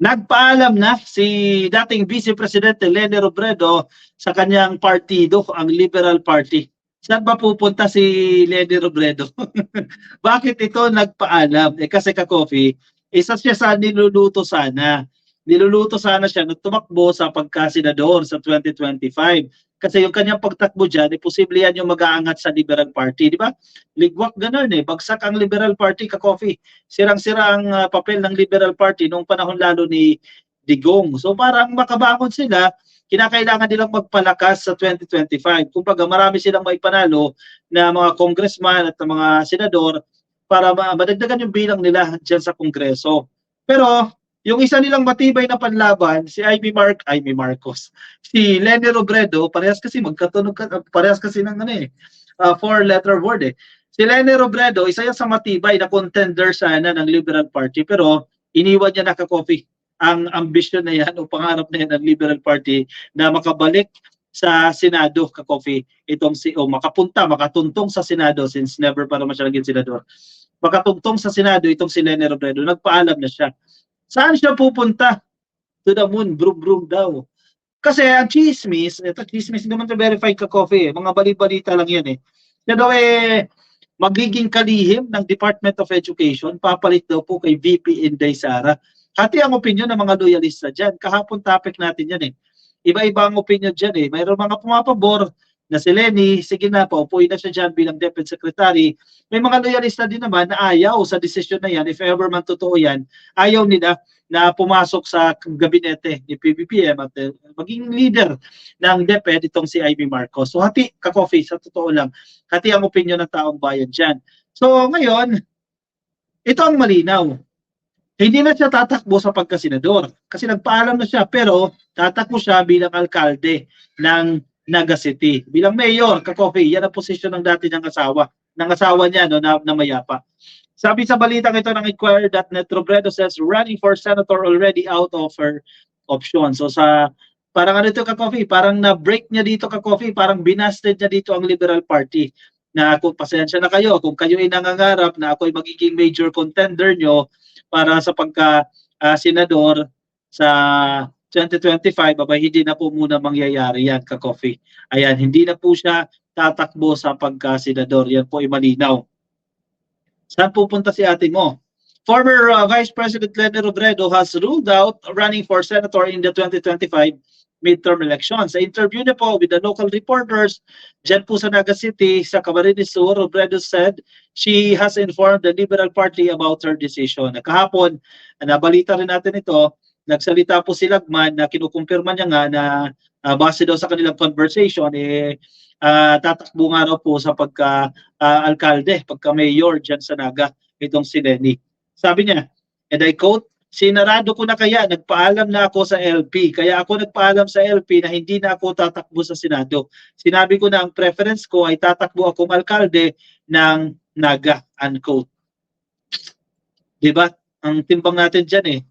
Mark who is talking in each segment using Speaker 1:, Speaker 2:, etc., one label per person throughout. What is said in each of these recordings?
Speaker 1: Nagpaalam na si dating Vice Presidente Leni Robredo sa kanyang partido, ang Liberal Party. Saan ba pupunta si Leni Robredo? Bakit ito nagpaalam? Kasi ka-coffee, isa siya sa niluluto sana. Niluluto sana siya nung tumakbo sa pagkasenador sa 2025. Kasi yung kanyang pagtakbo dyan, posible yan yung mag-aangat sa Liberal Party. Di ba? Ligwak ganun Bagsak ang Liberal Party, ka-coffee. Sirang-sira ang papel ng Liberal Party noong panahon lalo ni Digong. So parang makabangon sila, kinakailangan nilang magpalakas sa 2025. Kumbaga marami silang maipanalo na mga congressman at mga senador para madagdagan yung bilang nila dyan sa Kongreso. Pero yung isa nilang matibay na panlaban, si Amy Marcos, si Leni Robredo, parehas kasi magkatunog, parehas kasi ng four-letter word Si Leni Robredo, isa yan sa matibay na contender sana ng Liberal Party, pero iniwan niya na ka-coffee ang ambisyon na yan o pangarap na yan ng Liberal Party na makabalik sa Senado, ka-coffee, makatuntong sa Senado since never pa naman siya naging senador. Makatuntong sa Senado itong si Leni Robredo, nagpaalam na siya. Saan siya pupunta? To the moon, brum-brum daw. Kasi ang chismis, ito chismis naman to verified ka-coffee mga bali-balita lang yan Siya daw magiging kalihim ng Department of Education, papalit daw po kay VP Inday Sara. Hati ang opinion ng mga loyalista dyan. Kahapon topic natin yan Iba-iba ang opinion dyan Mayroon mga pumapabor na si Leni, sige na, paupuin na siya dyan bilang Deputy Secretary. May mga loyalista din naman na ayaw sa desisyon na yan, if ever man totoo yan, ayaw nila na pumasok sa gabinete ni PBBM at maging leader ng DepEd itong si Amy Marcos. So hati, ka-coffee, sa totoo lang, hati ang opinion ng taong bayan dyan. So ngayon, ito ang malinaw. Hindi na siya tatakbo sa pagkasenador kasi nagpaalam na siya pero tatakbo siya bilang alkalde ng Naga City. Bilang mayor, ka-coffee, yan ang posisyon ng dati niyang asawa niya na mayapa. Sabi sa balitang ito ng Inquirer.net, Robredo says running for senator already out of her option. So parang ka-coffee, parang na-break niya dito ka-coffee, parang binasted niya dito ang Liberal Party na kung pasensya na kayo, kung kayo ay nangangarap na ako ay magiging major contender nyo para sa pagka-senador sa 2025, hindi na po muna mangyayari yan, ka-coffee. Ayan, hindi na po siya tatakbo sa pagka-senador. Yan po ay malinaw. Saan pupunta si ate mo? Former Vice President Leni Robredo has ruled out running for senator in the 2025 midterm elections. Sa interview niya po with the local reporters dyan po sa Naga City, sa Camarines Sur, Robredo said she has informed the Liberal Party about her decision. Kahapon, nabalita rin natin ito, nagsalita po si Lagman na kinukumpirma niya nga na base daw sa kanilang conversation, tatakbo nga raw po sa pagka-alkalde, pagka-mayor dyan sa Naga, itong si Leni. Sabi niya, and I quote, sinarado ko na kaya, nagpaalam na ako sa LP. Kaya ako nagpaalam sa LP na hindi na ako tatakbo sa Senado. Sinabi ko na ang preference ko ay tatakbo akong alkalde ng Naga, unquote. Diba? Ang timbang natin dyan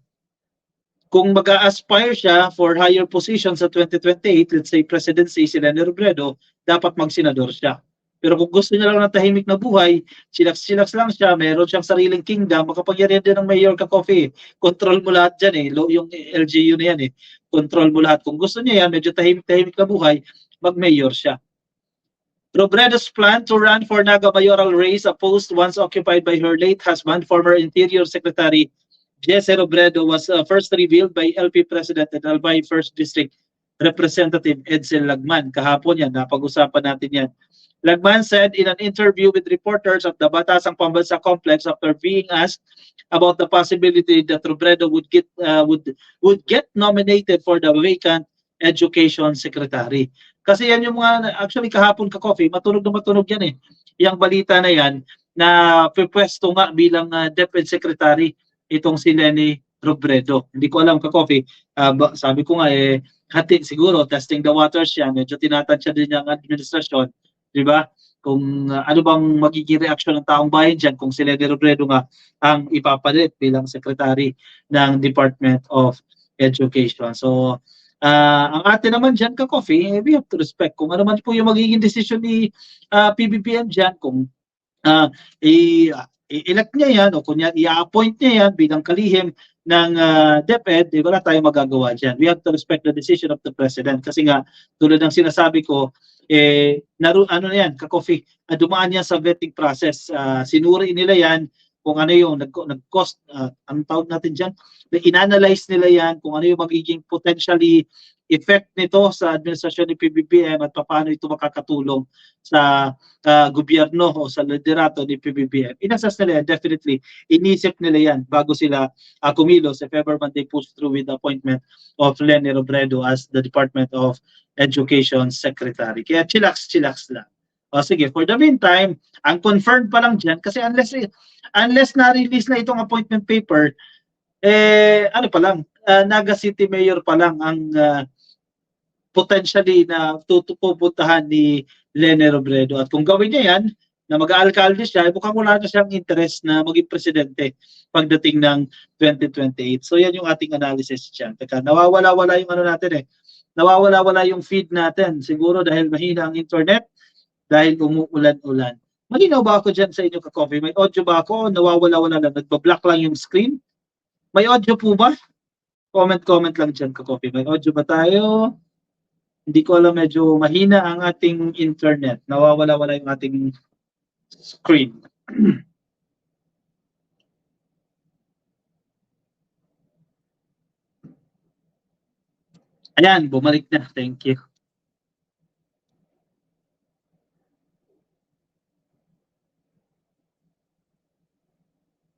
Speaker 1: Kung mag-a-aspire siya for higher position sa 2028, let's say presidency si Leni Robredo, dapat mag-senador siya. Pero kung gusto niya lang ng tahimik na buhay, chillax lang siya, meron siyang sariling kingdom, makapangyarihan din ng mayor ka-coffee. Control mo lahat dyan yung LGU na yan Control mo lahat. Kung gusto niya yan, medyo tahimik na buhay, mag-mayor siya. Robredo's plan to run for Naga mayoral race, a post once occupied by her late husband, former Interior Secretary Jesse Robredo, was first revealed by LP President and Albay 1st District Representative Edsel Lagman. Kahapon yan, napag-usapan natin yan. Lagman said in an interview with reporters at the Batasang Pambansa Complex after being asked about the possibility that Robredo would get nominated for the vacant Education Secretary. Kasi yan yung mga, actually kahapon ka-coffee, matunog yan Yung balita na yan na pwesto nga bilang Deputy Secretary itong si Leni Robredo. Hindi ko alam ka-coffee. Sabi ko nga hati siguro, testing the waters yan. Medyo tinatansya din yung administrasyon. Diba? Kung ano bang magiging reaksyon ng taong bayan dyan kung si Leni Robredo nga ang ipapalit bilang Secretary ng Department of Education. So, ang atin naman dyan ka-coffee, we have to respect kung ano man po yung magiging desisyon ni PBBM dyan, kung i-elect niya yan o kunya i-appoint niya yan bilang kalihim ng DepEd, wala tayong magagawa dyan. We have to respect the decision of the President. Kasi nga, tulad ng sinasabi ko, ano na yan, ka-coffee, dumaan yan sa vetting process. Sinuri nila yan kung ano yung nag-cost, anong tawag natin dyan? In-analyze nila yan kung ano yung magiging potentially effect nito sa administrasyon ni PBBM at paano ito makakatulong sa gobyerno o sa liderato ni PBBM. Inassess nila yan, definitely. Inisip nila yan bago sila kumilos if ever man they push through with the appointment of Leni Robredo as the Department of Education Secretary. Kaya chillax lang. O sige, for the meantime, ang confirmed pa lang dyan, kasi unless na-release na itong appointment paper, ano pa lang, Naga City Mayor pa lang ang potentially na pupuntahan ni Leni Robredo. At kung gawin niya yan, na mag-aalkalde siya, mukhang wala na siyang interest na maging presidente pagdating ng 2028. So yan yung ating analysis dyan. Teka, nawawala-wala yung ano natin nawawala-wala yung feed natin. Siguro dahil mahina ang internet, dahil umuulan-ulan. Malinaw ba ako dyan sa inyo ka-coffee? May audio ba ako? Nawawala-wala lang. Nagbablock lang yung screen. May audio po ba? Comment lang dyan ka-coffee. May audio ba tayo? Hindi ko alam, medyo mahina ang ating internet. Nawawala-wala yung ating screen. Ayan, bumalik na. Thank you.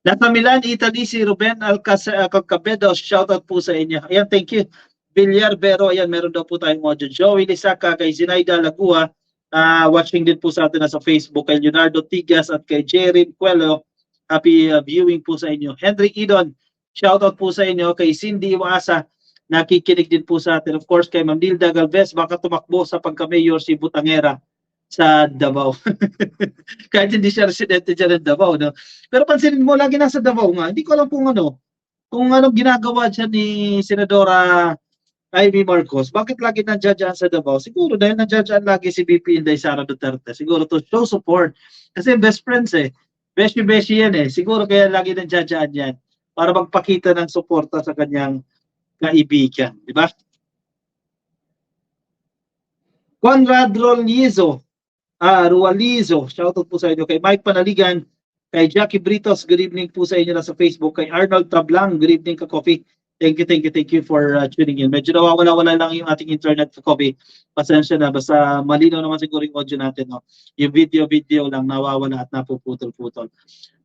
Speaker 1: Nasa Milan, Italy, si Ruben Alcabedo, shoutout po sa inyo. Ayan, thank you. Villar Bero, ayan, meron daw po tayong audio. Joey Lisaka, kay Zinaida Lagua, watching din po sa atin sa Facebook, kay Leonardo Tigas at kay Jerry Cuelo, happy viewing po sa inyo. Henry Idon, shoutout po sa inyo. Kay Cindy Iwaasa, nakikinig din po sa atin. Of course, kay Ma'am Nilda Galvez, baka tumakbo sa pagka-mayor si Butangera sa Davao. Kahit hindi siya residente dyan ng Davao. No? Pero pansinin mo, lagi nasa Davao nga. Hindi ko alam kung anong ginagawa dyan ni Senadora Amy Marcos. Bakit lagi nandiyan dyan sa Davao? Siguro dahil nandiyan dyan lagi si BP Inday Sara Duterte. Siguro to show support. Kasi best friends Beshi-beshi yan Siguro kaya lagi nandiyan dyan yan. Para magpakita ng suporta sa kanyang kaibigan. Di ba? Conrad Rualizo, shoutout po sa inyo. Kay Mike Panaligan, kay Jackie Britos, good evening po sa inyo na sa Facebook. Kay Arnold Tablang, good evening ka-coffee. Thank you for tuning in. Medyo nawawala-wala lang yung ating internet ka-coffee. Pasensya na, basta malinaw naman siguro yung audio natin. No? Yung video lang nawawala at napuputol-putol.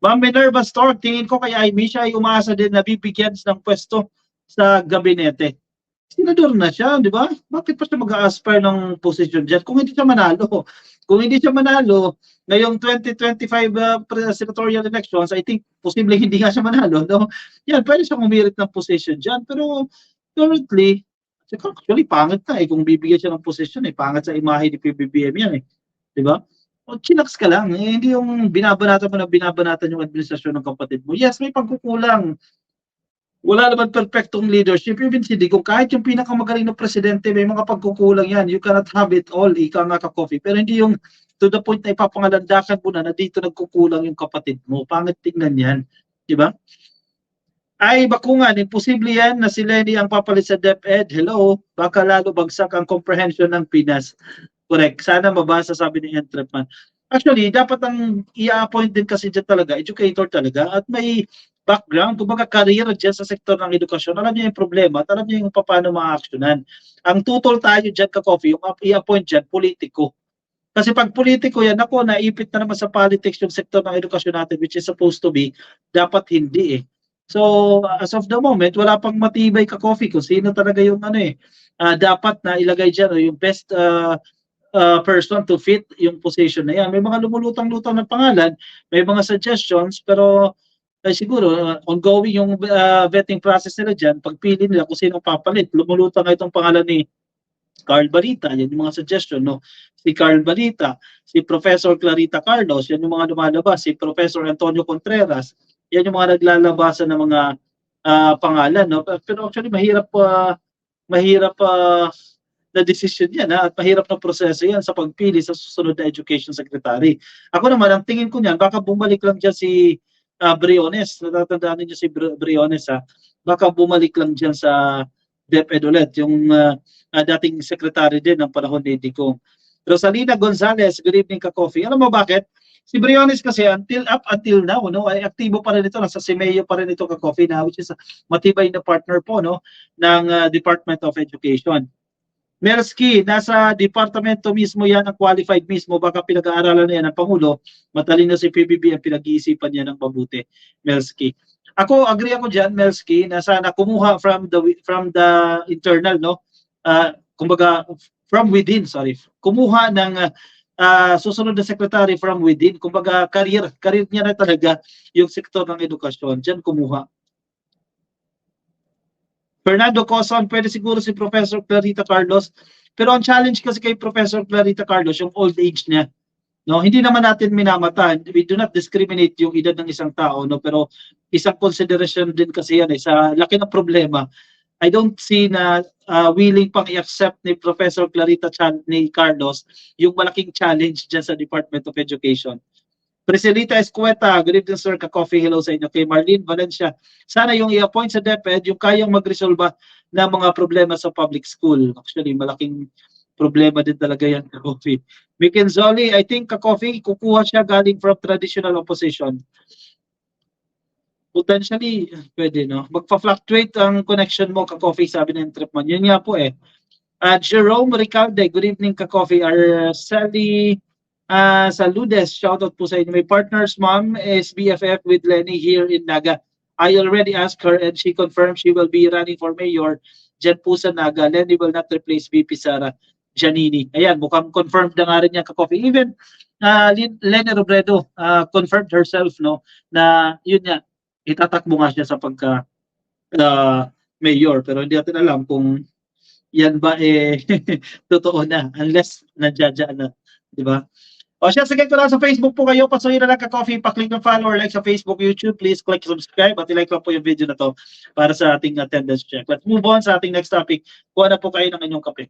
Speaker 1: Ma'am Minerva Stork, tingin ko kay Amy, siya ay umaasa din na bibigyan ng pwesto sa gabinete. Senador na siya, di ba? Bakit pa siya mag-a-aspire ng position dyan? Kung hindi siya manalo, ngayong 2025 senatorial elections, I think, posible hindi nga siya manalo. No? Yan, pwede siya umirit ng position dyan. Pero currently, actually, pangit na kung bibigyan siya ng position pangit sa imahe ni PBBM yan Di ba? O, chillax ka lang. Hindi yung binabanatan yung administrasyon ng kapatid mo. Yes, may pagkukulang. Wala naman perfectong leadership. Even si Digong, kahit yung pinakamagaling na presidente, may mga pagkukulang yan. You cannot have it all, ika nga ka-coffee. Pero hindi yung to the point na ipapangalandakan mo na dito nagkukulang yung kapatid mo. Pangit tingnan yan. Diba? Ay, bakungan, imposible yan na si Leni ang papalit sa DepEd. Hello, baka lalo bagsak ang comprehension ng Pinas. Correct. Sana mabasa, sabi ni Entrepman. Actually, dapat ang i-appoint din kasi dyan talaga, educator talaga, at may background, kumbaga career dyan sa sektor ng edukasyon. Alam niya yung problema at alam niya yung paano ma-actionan. Ang tutol tayo dyan ka-coffee, yung i-appoint dyan, politiko. Kasi pag politiko yan, naipit na naman sa politics yung sektor ng edukasyon natin, which is supposed to be, dapat hindi So, as of the moment, wala pang matibay ka-coffee kung sino talaga yung dapat na ilagay dyan, yung best person to fit yung position na yan. May mga lumulutang-lutang ng pangalan, may mga suggestions, pero siguro ongoing yung vetting process nila dyan, pagpili nila kung sino papalit. Lumulutang nga itong pangalan ni Carl Balita, yan yung mga suggestion, no? Si Carl Balita, si Professor Clarita Carlos, yan yung mga lumalabas, si Professor Antonio Contreras, yan yung mga naglalabasan ng mga pangalan, no? Pero actually mahirap na decision yan at mahirap na proseso yan sa pagpili sa susunod na education secretary. Ako naman, ang tingin ko niyan, baka bumalik lang dyan si Briones. Natatandaan niyo si Briones, ha? Baka bumalik lang diyan sa DepEd ulit, yung dating secretary din ng panahon ni Digong. Rosalina Gonzalez, good evening ka coffee. Alam mo bakit? Si Briones kasi up until now, no, ay aktibo pa rin ito, nasa CMEO pa rin ito ka coffee na, which is matibay na partner po, no, ng Department of Education. Mersky, nasa departamento mismo yan, ang qualified mismo, baka pinag-aaralan na yan ng Pangulo, matalino si PBB ang pinag-iisipan niya ng mabuti, Mersky. Agree ako dyan, Mersky, na sana kumuha from the internal, no? Kumbaga, from within, sorry. Kumuha ng susunod na secretary from within, kumbaga career niya na talaga yung sektor ng edukasyon. Diyan kumuha. Fernando Coson, pwede siguro si Professor Clarita Carlos. Pero ang challenge kasi kay Professor Clarita Carlos, yung old age niya. No, hindi naman natin minamatahan. We do not discriminate yung edad ng isang tao, no, pero isang consideration din kasi yan sa laki ng problema. I don't see na willing pang i-accept ni Professor Clarita ni Carlos yung malaking challenge dyan sa Department of Education. Presilita Escueta, good evening sir, ka-coffee, hello sa inyo. Kay Marlene Valencia, sana yung i-appoint sa DepEd, yung kayang magresolba ng mga problema sa public school. Actually, malaking problema din talaga yan, ka-coffee. Mikenzoli, I think ka-coffee, kukuha siya galing from traditional opposition. Potentially, pwede, no? Magpa-fluctuate ang connection mo, ka-coffee, sabi ng Tripman. Yun nga po eh. Jerome Ricalde, good evening, ka-coffee. Sally Saludes, shoutout po sa inyo. My partner's mom is BFF with Lenny here in Naga. I already asked her and she confirmed she will be running for mayor dyan po sa Naga. Lenny will not replace VP Sara Giannini. Ayan, mukhang confirmed na nga rin niya ka-coffee. Even Lenny Robredo confirmed herself, no, na yun nga, itatakbo nga siya sa pagka mayor. Pero hindi natin alam kung yan ba totoo na unless nandiyan na, di ba? O siya, sige ko lang sa Facebook po kayo, pasuhin na lang ka-coffee, pa-click ng follow or like sa Facebook, YouTube, please click subscribe at i-like lang po yung video na to para sa ating attendance check. Let's move on sa ating next topic. Kuha na po kayo ng inyong kape.